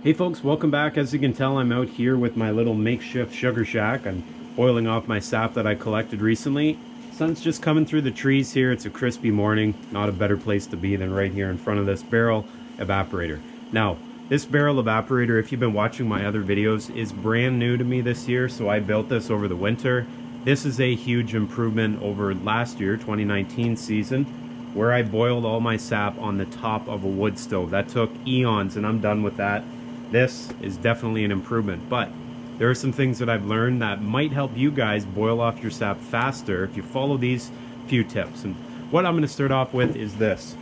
Hey folks, welcome back. As you can tell, I'm out here with my little makeshift sugar shack. I'm boiling off my sap that I collected recently. Sun's just coming through the trees here. It's a crispy morning. Not a better place to be than right here in front of this barrel evaporator. Now, this barrel evaporator, if you've been watching my other videos, is brand new to me this year, so I built this over the winter. This is a huge improvement over last year, 2019 season, where I boiled all my sap on the top of a wood stove. That took eons, and I'm done with that. This is definitely an improvement, but there are some things that I've learned that might help you guys boil off your sap faster if you follow these few tips. And what I'm going to start off with is this.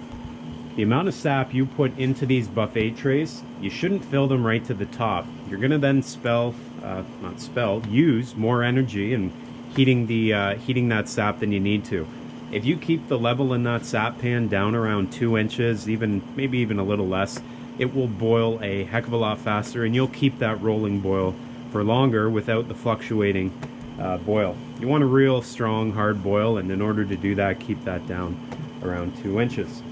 The amount of sap you put into these buffet trays, you shouldn't fill them right to the top. You're going to then use more energy in heating that sap than you need to. If you keep the level in that sap pan down around 2 inches, maybe even a little less, it will boil a heck of a lot faster, and you'll keep that rolling boil for longer without the fluctuating boil. You want a real strong hard boil, and in order to do that, keep that down around 2 inches.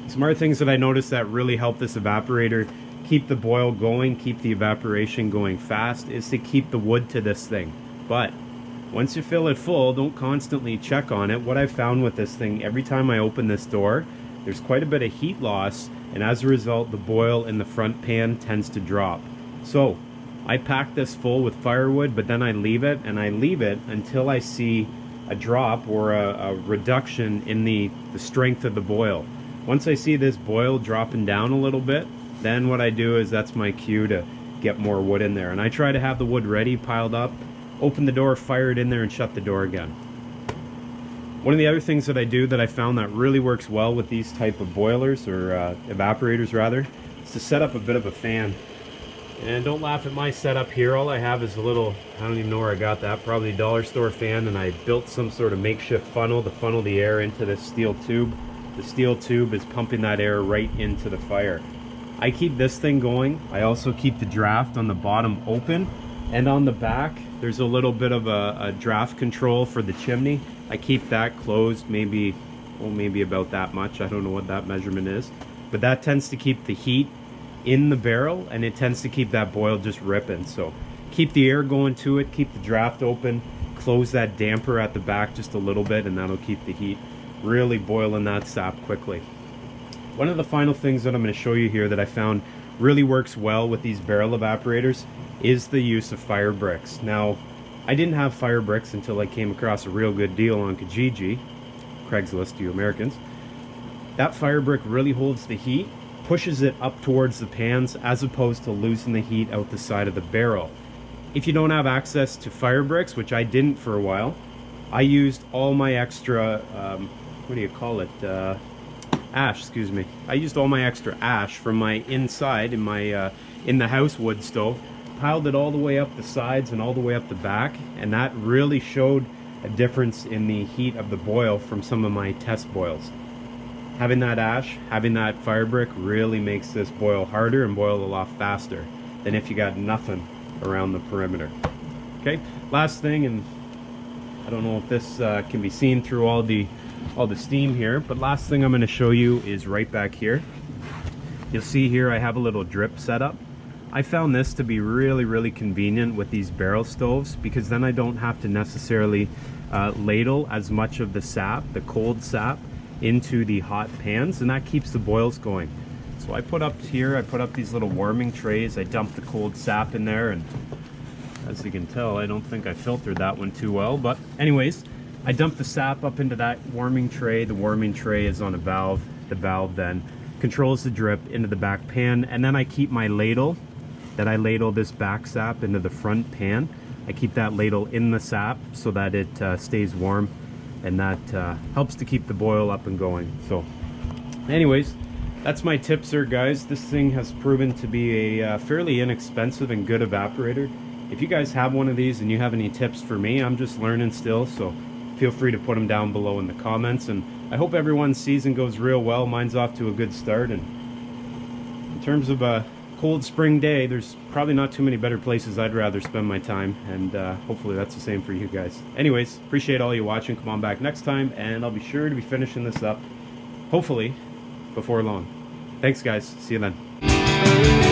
Some other things that I noticed that really help this evaporator keep the boil going, keep the evaporation going fast, is to keep the wood to this thing. But once you fill it full, don't constantly check on it. What I've found with this thing, every time I open this door, there's quite a bit of heat loss, and as a result, the boil in the front pan tends to drop. So I pack this full with firewood, but then I leave it, and I leave it until I see a drop or a reduction in the strength of the boil. Once I see this boil dropping down a little bit, then what I do is that's my cue to get more wood in there. And I try to have the wood ready, piled up, open the door, fire it in there, and shut the door again. One of the other things that I do that I found that really works well with these type of boilers, or evaporators rather, is to set up a bit of a fan. And don't laugh at my setup here. All I have is a little, I don't even know where I got that, probably dollar store fan, and I built some sort of makeshift funnel to funnel the air into this steel tube. The steel tube is pumping that air right into the fire. I keep this thing going. I also keep the draft on the bottom open, and on the back there's a little bit of a draft control for the chimney. I keep that closed, maybe about that much. I don't know what that measurement is, but that tends to keep the heat in the barrel, and it tends to keep that boil just ripping. So keep the air going to it, keep the draft open, close that damper at the back just a little bit, and that'll keep the heat really boiling that sap quickly. One of the final things that I'm going to show you here that I found really works well with these barrel evaporators is the use of fire bricks. Now, I didn't have fire bricks until I came across a real good deal on Kijiji, Craigslist, you Americans. That fire brick really holds the heat, pushes it up towards the pans, as opposed to losing the heat out the side of the barrel. If you don't have access to fire bricks, which I didn't for a while, I used all my extra, ash, excuse me. I used all my extra ash from my inside in the house wood stove, piled it all the way up the sides and all the way up the back, and that really showed a difference in the heat of the boil from some of my test boils. Having that ash, having that fire brick really makes this boil harder and boil a lot faster than if you got nothing around the perimeter. Okay, last thing, and I don't know if this can be seen through all the steam here, but last thing I'm going to show you is right back here. You'll see here I have a little drip setup. I found this to be really convenient with these barrel stoves, because then I don't have to necessarily ladle as much of the sap, the cold sap, into the hot pans, and that keeps the boils going. So I put up these little warming trays. I dump the cold sap in there, and as you can tell, I don't think I filtered that one too well, but anyways, I dump the sap up into that warming tray. The warming tray is on a valve. The valve then controls the drip into the back pan, and then I keep my ladle that I ladle this back sap into the front pan. I keep that ladle in the sap so that it stays warm, and that helps to keep the boil up and going. So anyways, that's my tips here, guys. This thing has proven to be a fairly inexpensive and good evaporator. If you guys have one of these and you have any tips for me, I'm just learning still, so feel free to put them down below in the comments. And I hope everyone's season goes real well. Mine's off to a good start, and in terms of a cold spring day, there's probably not too many better places I'd rather spend my time, and hopefully that's the same for you guys. Anyways, appreciate all you watching. Come on back next time, and I'll be sure to be finishing this up, hopefully before long. Thanks guys, see you then.